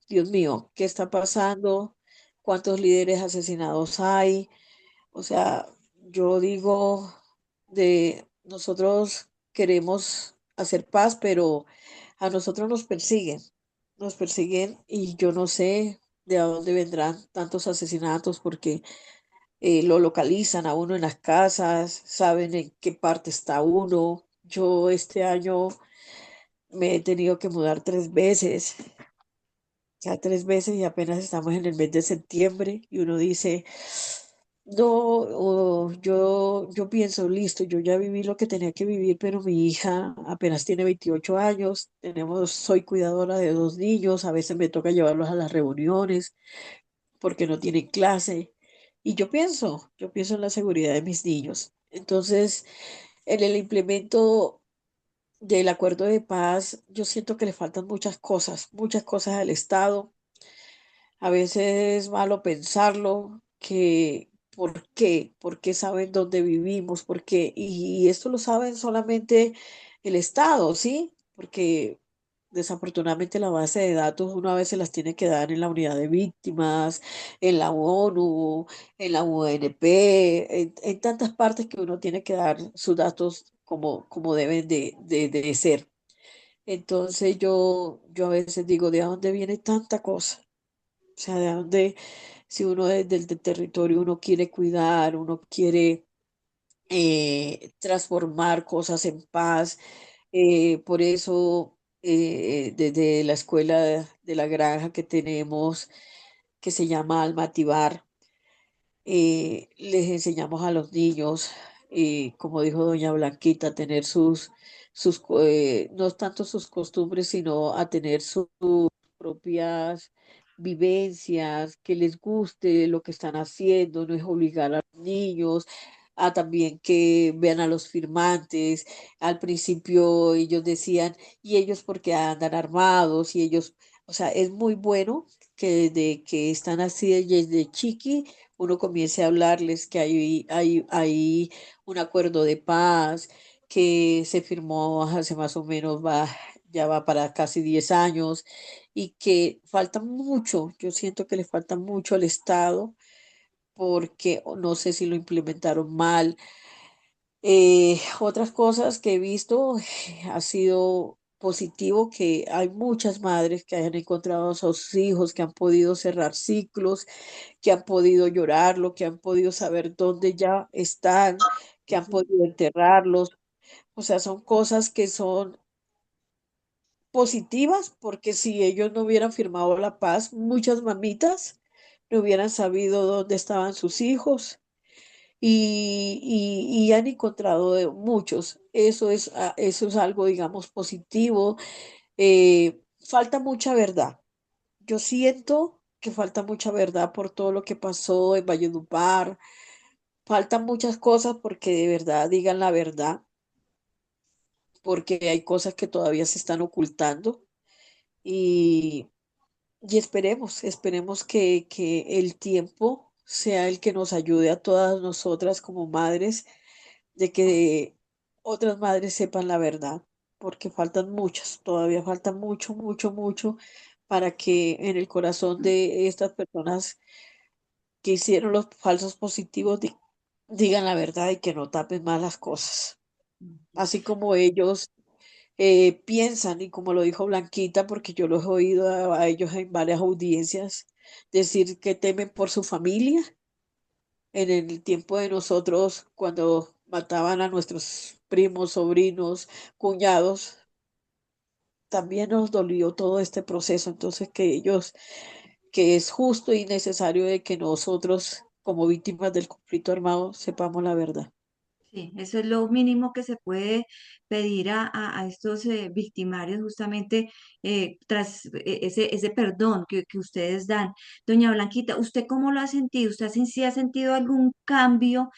Dios mío, ¿qué está pasando? ¿Cuántos líderes asesinados hay? O sea, yo digo, de nosotros queremos hacer paz, pero a nosotros nos persiguen y yo no sé de dónde vendrán tantos asesinatos porque lo localizan a uno en las casas, saben en qué parte está uno. Yo este año me he tenido que mudar 3 veces, ya 3 veces y apenas estamos en el mes de septiembre y uno dice, no, yo pienso, listo, yo ya viví lo que tenía que vivir, pero mi hija apenas tiene 28 años, soy cuidadora de 2 niños, a veces me toca llevarlos a las reuniones porque no tienen clase. Y yo pienso en la seguridad de mis niños. Entonces, en el implemento del acuerdo de paz, yo siento que le faltan muchas cosas al Estado. A veces es malo pensarlo, que ¿por qué? ¿Por qué saben dónde vivimos? ¿Por qué? Y esto lo saben solamente el Estado, ¿sí? Porque desafortunadamente la base de datos uno a veces las tiene que dar en la unidad de víctimas, en la ONU, en la UNP, en tantas partes que uno tiene que dar sus datos como deben de ser. Entonces yo a veces digo, ¿de dónde viene tanta cosa? O sea, de dónde, si uno desde el territorio uno quiere cuidar, uno quiere transformar cosas en paz, por eso. desde la escuela de la granja que tenemos, que se llama Almatibar. Les enseñamos a los niños, como dijo doña Blanquita, a tener no tanto sus costumbres, sino a tener sus propias vivencias, que les guste lo que están haciendo, no es obligar a los niños, a también que vean a los firmantes. Al principio ellos decían, ¿y ellos por qué andan armados? Y ellos, o sea, es muy bueno que desde que están así desde chiqui, uno comience a hablarles que hay un acuerdo de paz que se firmó hace más o menos, ya va para casi 10 años y que falta mucho, yo siento que le falta mucho al Estado porque no sé si lo implementaron mal. Otras cosas que he visto ha sido positivo que hay muchas madres que hayan encontrado a sus hijos, que han podido cerrar ciclos, que han podido llorarlo, que han podido saber dónde ya están, que han podido enterrarlos. O sea, son cosas que son positivas porque si ellos no hubieran firmado la paz, muchas mamitas no hubieran sabido dónde estaban sus hijos y han encontrado muchos. Eso es algo, digamos, positivo. Falta mucha verdad. Yo siento que falta mucha verdad por todo lo que pasó en Valledupar. Faltan muchas cosas porque de verdad digan la verdad, porque hay cosas que todavía se están ocultando y, y esperemos que el tiempo sea el que nos ayude a todas nosotras como madres, de que otras madres sepan la verdad, porque faltan muchas, todavía falta mucho, mucho, mucho para que en el corazón de estas personas que hicieron los falsos positivos digan la verdad y que no tapen más las cosas. Así como ellos piensan, y como lo dijo Blanquita, porque yo los he oído a ellos en varias audiencias, decir que temen por su familia. En el tiempo de nosotros, cuando mataban a nuestros primos, sobrinos, cuñados, también nos dolió todo este proceso. Entonces, que es justo y necesario de que nosotros, como víctimas del conflicto armado, sepamos la verdad. Sí, eso es lo mínimo que se puede pedir a estos victimarios justamente tras ese perdón que ustedes dan. Doña Blanquita, ¿usted cómo lo ha sentido? ¿Usted sí ha sentido algún cambio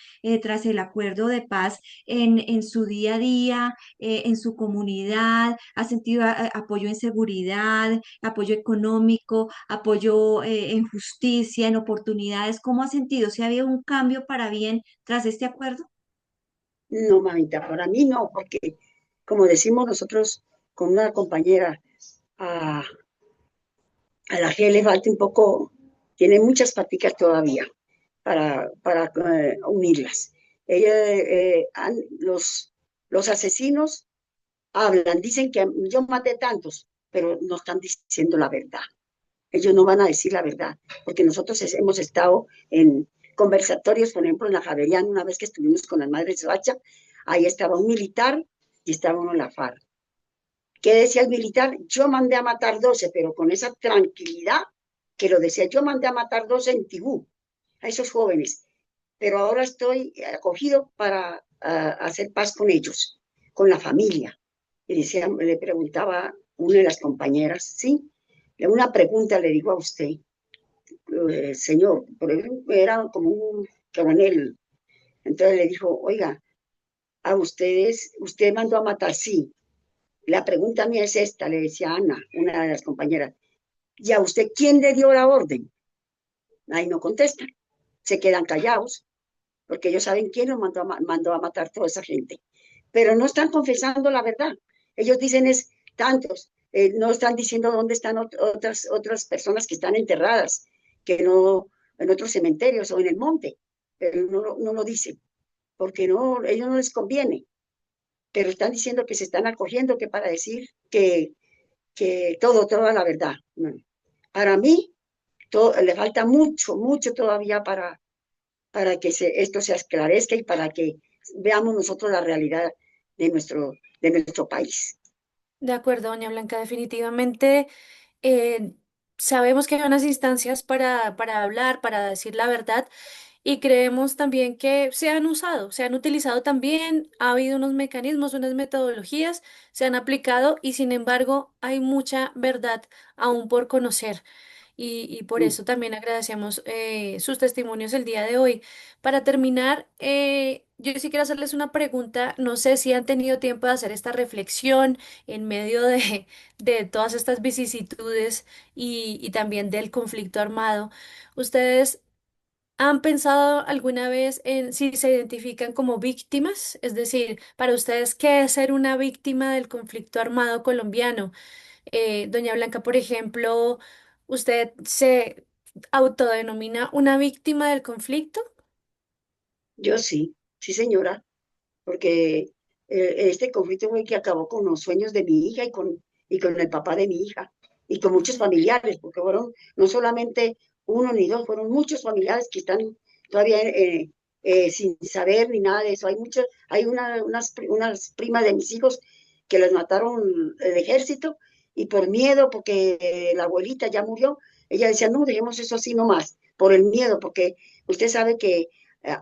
tras el acuerdo de paz en su día a día, en su comunidad? ¿Ha sentido apoyo en seguridad, apoyo económico, apoyo en justicia, en oportunidades? ¿Cómo ha sentido? ¿Si ha habido un cambio para bien tras este acuerdo? No, mamita, para mí no, porque como decimos nosotros con una compañera, a, a la G le falta un poco, tiene muchas paticas todavía para unirlas. Ella, los asesinos hablan, dicen que yo maté tantos, pero no están diciendo la verdad. Ellos no van a decir la verdad, porque nosotros hemos estado en conversatorios, por ejemplo, en la Javeriana, una vez que estuvimos con las madres de Soacha, ahí estaba un militar y estaba uno en la FARC. ¿Qué decía el militar? Yo mandé a matar 12, pero con esa tranquilidad que lo decía, yo mandé a matar 12 en Tibú, a esos jóvenes, pero ahora estoy acogido para hacer paz con ellos, con la familia. Y decía, le preguntaba a una de las compañeras, ¿sí? Una pregunta le digo a usted, señor, era como un coronel. Entonces le dijo, oiga, a ustedes, usted mandó a matar, sí. La pregunta mía es esta, le decía Ana, una de las compañeras. ¿Y a usted quién le dio la orden? Ahí no contestan, se quedan callados, porque ellos saben quién los mandó a matar toda esa gente. Pero no están confesando la verdad. Ellos dicen es tantos, no están diciendo dónde están otras personas que están enterradas, que no en otros cementerios o en el monte, pero no lo dicen, porque no, ellos no les conviene, pero están diciendo que se están acogiendo, que para decir que toda la verdad. No. Para mí, le falta mucho, mucho todavía para que esto se esclarezca y para que veamos nosotros la realidad de nuestro país. De acuerdo, doña Blanca, definitivamente eh, sabemos que hay unas instancias para hablar, para decir la verdad. Y creemos también que se han usado, se han utilizado también, ha habido unos mecanismos, unas metodologías, se han aplicado y sin embargo hay mucha verdad aún por conocer. Y por Mm. eso también agradecemos sus testimonios el día de hoy. Para terminar, yo sí quiero hacerles una pregunta. No sé si han tenido tiempo de hacer esta reflexión en medio de todas estas vicisitudes y también del conflicto armado. ¿Ustedes han pensado alguna vez en si se identifican como víctimas? Es decir, para ustedes, ¿qué es ser una víctima del conflicto armado colombiano? Doña Blanca, por ejemplo, ¿usted se autodenomina una víctima del conflicto? Yo sí, sí señora, porque este conflicto fue el que acabó con los sueños de mi hija y con el papá de mi hija y con muchos familiares, porque fueron no solamente uno ni dos, fueron muchos familiares que están todavía sin saber ni nada de eso. Hay muchos, hay unas primas de mis hijos que les mataron el ejército y por miedo, porque la abuelita ya murió, ella decía, no, dejemos eso así nomás, por el miedo, porque usted sabe que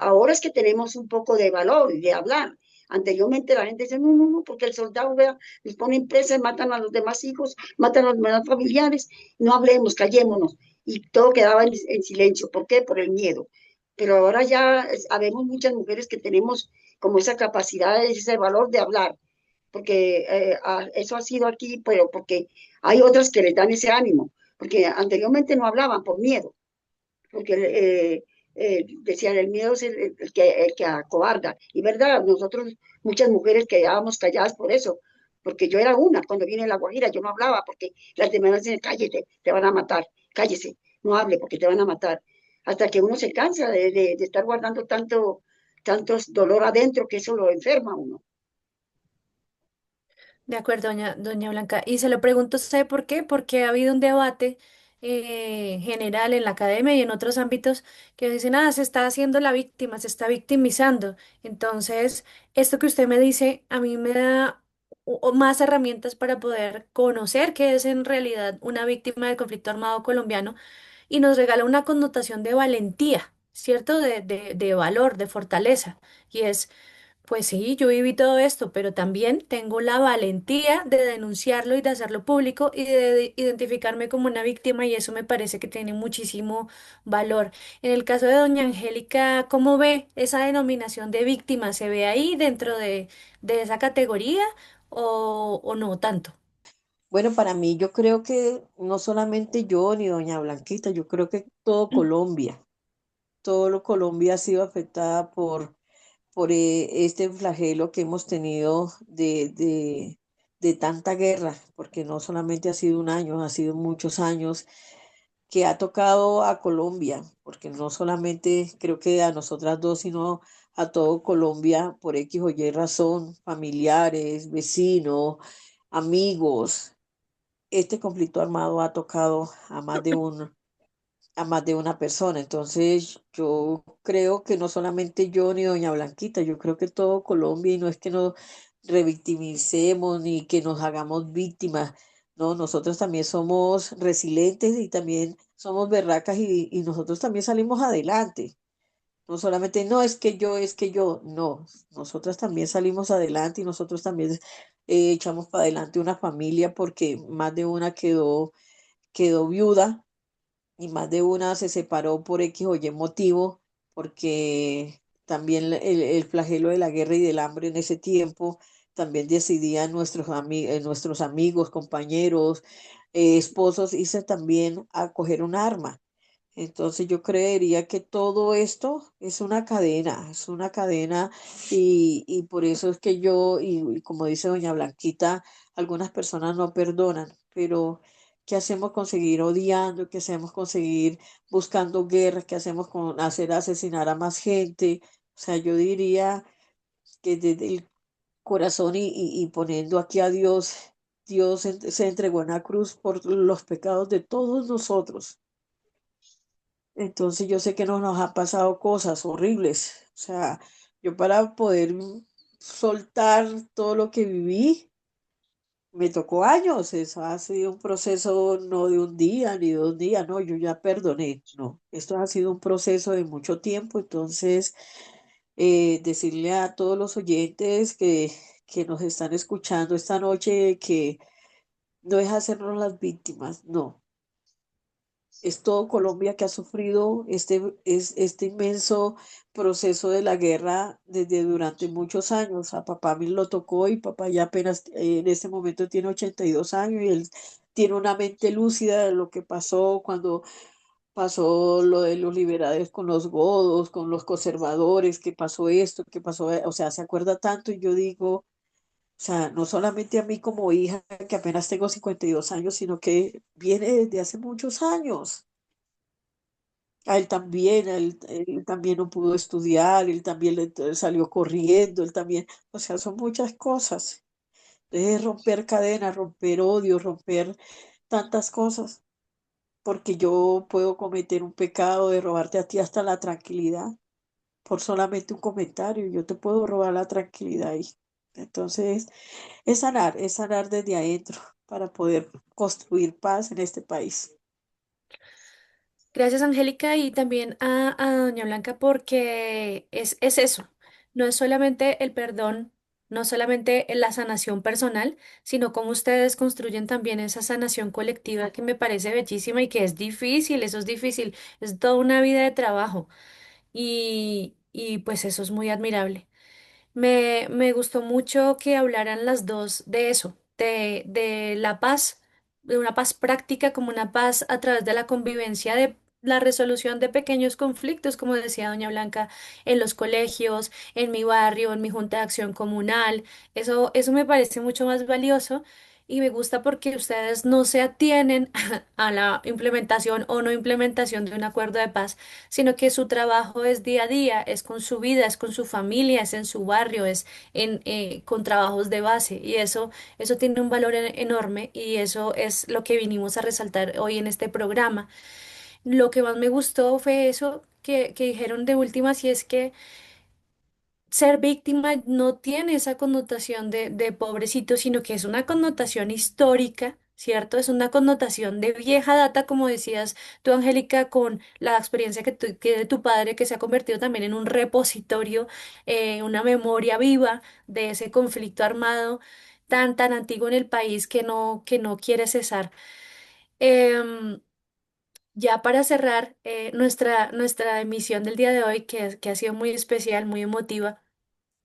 ahora es que tenemos un poco de valor y de hablar. Anteriormente la gente dice, no, no, no, porque el soldado, vea, les ponen presa, matan a los demás hijos, matan a los demás familiares, no hablemos, callémonos. Y todo quedaba en silencio. ¿Por qué? Por el miedo. Pero ahora ya habemos muchas mujeres que tenemos como esa capacidad, ese valor de hablar, porque eso ha sido aquí, pero porque hay otras que les dan ese ánimo, porque anteriormente no hablaban por miedo porque decían, el miedo es el que acobarda. Y verdad, nosotros, muchas mujeres quedábamos calladas por eso, porque yo era una, cuando vine a La Guajira, yo no hablaba, porque las demás decían, cállate, te van a matar, cállese, no hable, porque te van a matar. Hasta que uno se cansa de estar guardando tanto dolor adentro que eso lo enferma a uno. De acuerdo, doña Blanca. Y se lo pregunto a usted por qué, porque ha habido un debate general en la academia y en otros ámbitos que dicen, ah, se está haciendo la víctima, se está victimizando. Entonces, esto que usted me dice, a mí me da más herramientas para poder conocer qué es en realidad una víctima del conflicto armado colombiano y nos regala una connotación de valentía, ¿cierto? De valor, de fortaleza. Y es pues sí, yo viví todo esto, pero también tengo la valentía de denunciarlo y de hacerlo público y de identificarme como una víctima y eso me parece que tiene muchísimo valor. En el caso de doña Angélica, ¿cómo ve esa denominación de víctima? ¿Se ve ahí dentro de esa categoría o no tanto? Bueno, para mí yo creo que no solamente yo ni doña Blanquita, yo creo que todo Colombia, Colombia ha sido afectada por este flagelo que hemos tenido de tanta guerra, porque no solamente ha sido un año, ha sido muchos años que ha tocado a Colombia, porque no solamente creo que a nosotras dos, sino a todo Colombia por X o Y razón, familiares, vecinos, amigos. Este conflicto armado ha tocado a más de una persona. Entonces, yo creo que no solamente yo ni doña Blanquita, yo creo que todo Colombia, y no es que nos revictimicemos ni que nos hagamos víctimas. No, nosotros también somos resilientes y también somos berracas y nosotros también salimos adelante. No solamente, no, es que yo, no, nosotras también salimos adelante y nosotros también echamos para adelante una familia porque más de una quedó viuda y más de una se separó por X o Y motivo, porque también el flagelo de la guerra y del hambre en ese tiempo también decidían nuestros amigos, compañeros, esposos, irse también a coger un arma. Entonces yo creería que todo esto es una cadena y por eso es que yo, y como dice doña Blanquita, algunas personas no perdonan, pero ¿qué hacemos con seguir odiando? ¿Qué hacemos con seguir buscando guerras? ¿Qué hacemos con hacer asesinar a más gente? O sea, yo diría que desde el corazón y poniendo aquí a Dios, Dios se entregó en la cruz por los pecados de todos nosotros. Entonces yo sé que nos ha pasado cosas horribles. O sea, yo para poder soltar todo lo que viví, me tocó años, eso ha sido un proceso no de un día ni 2 días, no, yo ya perdoné, no, esto ha sido un proceso de mucho tiempo, entonces decirle a todos los oyentes que nos están escuchando esta noche que no es hacernos las víctimas, no. Es todo Colombia que ha sufrido este inmenso proceso de la guerra desde durante muchos años. A papá me lo tocó y papá ya apenas en este momento tiene 82 años y él tiene una mente lúcida de lo que pasó cuando pasó lo de los liberales con los godos, con los conservadores, que pasó esto, que pasó, o sea, se acuerda tanto y yo digo, o sea, no solamente a mí como hija, que apenas tengo 52 años, sino que viene desde hace muchos años. A él también no pudo estudiar, él también salió corriendo, él también, o sea, son muchas cosas. Es romper cadenas, romper odio, romper tantas cosas, porque yo puedo cometer un pecado de robarte a ti hasta la tranquilidad por solamente un comentario, yo te puedo robar la tranquilidad ahí. Entonces, es sanar desde adentro para poder construir paz en este país. Gracias, Angélica, y también a Doña Blanca porque es eso, no es solamente el perdón, no solamente la sanación personal, sino cómo ustedes construyen también esa sanación colectiva que me parece bellísima y que es difícil, eso es difícil, es toda una vida de trabajo y pues eso es muy admirable. Me gustó mucho que hablaran las dos de eso, de la paz, de una paz práctica como una paz a través de la convivencia, de la resolución de pequeños conflictos, como decía doña Blanca, en los colegios, en mi barrio, en mi junta de acción comunal. Eso me parece mucho más valioso. Y me gusta porque ustedes no se atienen a la implementación o no implementación de un acuerdo de paz, sino que su trabajo es día a día, es con su vida, es con su familia, es en su barrio, es con trabajos de base y eso tiene un valor enorme y eso es lo que vinimos a resaltar hoy en este programa. Lo que más me gustó fue eso que dijeron de últimas y es que ser víctima no tiene esa connotación de pobrecito, sino que es una connotación histórica, ¿cierto? Es una connotación de vieja data, como decías tú, Angélica, con la experiencia que de tu padre, que se ha convertido también en un repositorio, una memoria viva de ese conflicto armado tan antiguo en el país que no quiere cesar. Em, ya para cerrar nuestra emisión del día de hoy, que ha sido muy especial, muy emotiva.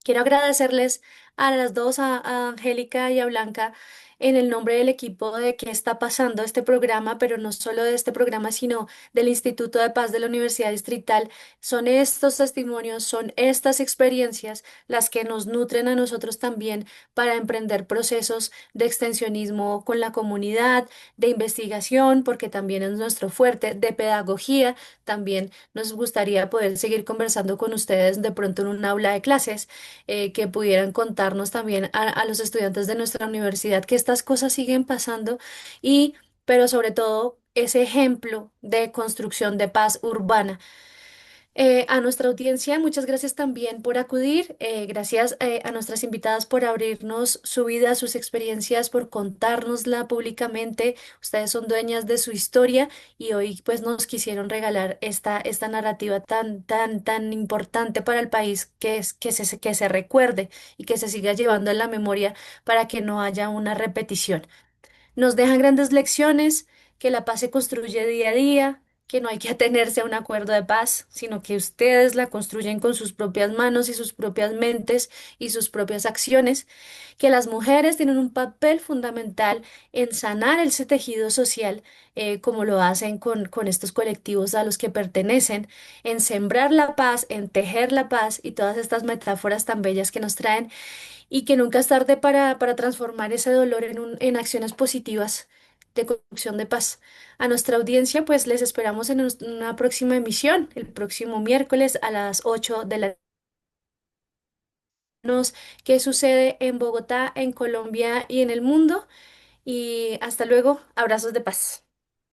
Quiero agradecerles a las dos, a Angélica y a Blanca, en el nombre del equipo de qué está pasando este programa, pero no solo de este programa, sino del Instituto de Paz de la Universidad Distrital. Son estos testimonios, son estas experiencias las que nos nutren a nosotros también para emprender procesos de extensionismo con la comunidad, de investigación, porque también es nuestro fuerte, de pedagogía. También nos gustaría poder seguir conversando con ustedes de pronto en un aula de clases que pudieran contarnos también a los estudiantes de nuestra universidad que estas cosas siguen pasando y, pero sobre todo, ese ejemplo de construcción de paz urbana. A nuestra audiencia, muchas gracias también por acudir. Gracias a nuestras invitadas por abrirnos su vida, sus experiencias, por contárnosla públicamente. Ustedes son dueñas de su historia y hoy pues nos quisieron regalar esta narrativa tan importante para el país que es que se recuerde y que se siga llevando en la memoria para que no haya una repetición. Nos dejan grandes lecciones, que la paz se construye día a día, que no hay que atenerse a un acuerdo de paz, sino que ustedes la construyen con sus propias manos y sus propias mentes y sus propias acciones, que las mujeres tienen un papel fundamental en sanar ese tejido social, como lo hacen con estos colectivos a los que pertenecen, en sembrar la paz, en tejer la paz y todas estas metáforas tan bellas que nos traen y que nunca es tarde para transformar ese dolor en acciones positivas de construcción de paz. A nuestra audiencia, pues les esperamos en una próxima emisión, el próximo miércoles a las 8 de la noche. ¿Qué sucede en Bogotá, en Colombia y en el mundo? Y hasta luego, abrazos de paz.